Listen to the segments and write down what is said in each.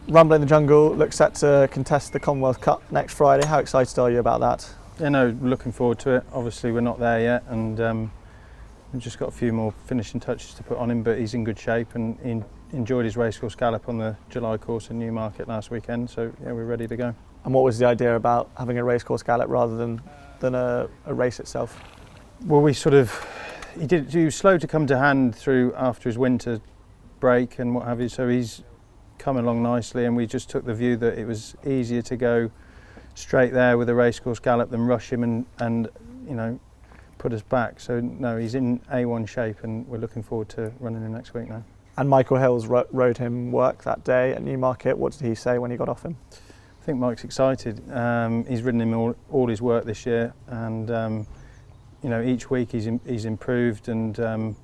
Rumble in the Jungle looks set to contest the Commonwealth Cup next Friday. How excited are you about that? Yeah, no, looking forward to it. Obviously we're not there yet, and we've just got a few more finishing touches to put on him, but he's in good shape, and he enjoyed his racecourse gallop on the July course in Newmarket last weekend, so yeah, we're ready to go. And what was the idea about having a racecourse gallop rather than a race itself? Well, he was slow to come to hand through after his winter break and what have you, so he's come along nicely, and we just took the view that it was easier to go straight there with a racecourse gallop than rush him and you know, put us back. So no, he's in A1 shape, and we're looking forward to running him next week now. And Michael Hills rode him work that day at Newmarket. What did he say when he got off him? I think Mike's excited. He's ridden him all his work this year, and you know, each week he's improved, and you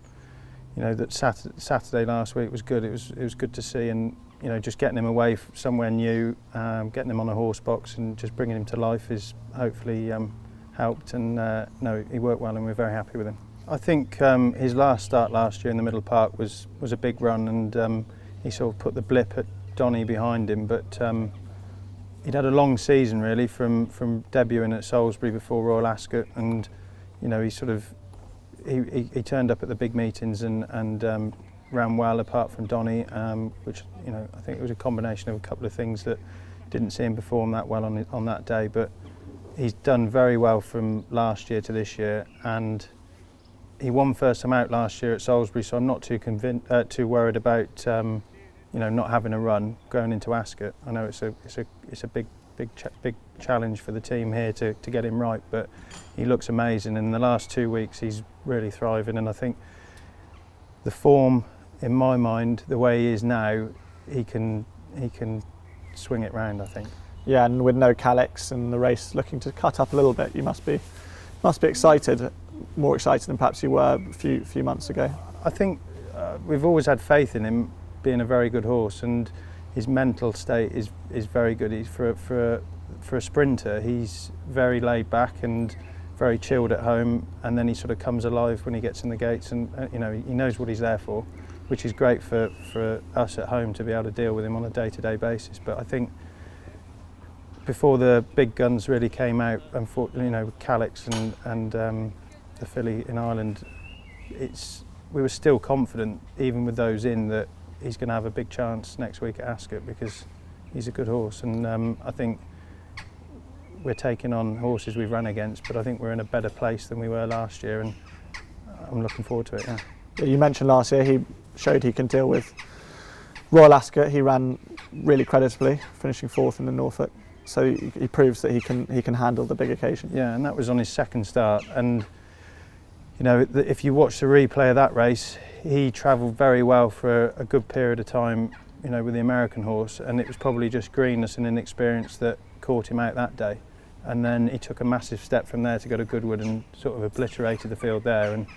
know, that Saturday last week was good. It was good to see, and you know, just getting him away somewhere new, getting him on a horse box and just bringing him to life is hopefully helped, and no, he worked well, and we're very happy with him. I think his last start last year in the Middle Park was a big run, and he sort of put the blip at Donny behind him, but he'd had a long season really from debuting at Salisbury before Royal Ascot, and you know, he turned up at the big meetings and ran well apart from Donny, which, you know, I think it was a combination of a couple of things that didn't see him perform that well on that day, but he's done very well from last year to this year, and he won first time out last year at Salisbury, so I'm not too worried about you know, not having a run going into Ascot. I know it's a big challenge for the team here to get him right, but he looks amazing, and in the last 2 weeks he's really thriving, and I think the form, in my mind, the way he is now, he can swing it round, I think. Yeah, and with no Calix and the race looking to cut up a little bit, you must be excited, more excited than perhaps you were a few months ago. I think we've always had faith in him being a very good horse, and his mental state is very good. He's for a sprinter, he's very laid back and very chilled at home, and then he sort of comes alive when he gets in the gates, and you know, he knows what he's there for, which is great for us at home to be able to deal with him on a day-to-day basis. But I think before the big guns really came out, unfortunately, you know, with Calix and the filly in Ireland, we were still confident, even with those in, that he's going to have a big chance next week at Ascot, because he's a good horse, and I think we're taking on horses we've run against, but I think we're in a better place than we were last year, and I'm looking forward to it. Yeah. You mentioned last year he showed he can deal with Royal Ascot. He ran really creditably, finishing fourth in the Norfolk, so he proves that he can handle the big occasion. Yeah, and that was on his second start, and you know, if you watch the replay of that race, he travelled very well for a good period of time, you know, with the American horse, and it was probably just greenness and inexperience that caught him out that day. And then he took a massive step from there to go to Goodwood and sort of obliterated the field there, and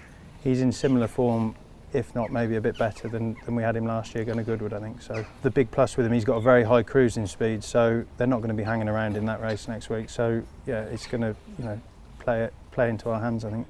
he's in similar form, if not maybe a bit better than we had him last year going to Goodwood, I think. So the big plus with him, he's got a very high cruising speed, so they're not going to be hanging around in that race next week. So yeah, it's going to, you know, play into our hands, I think.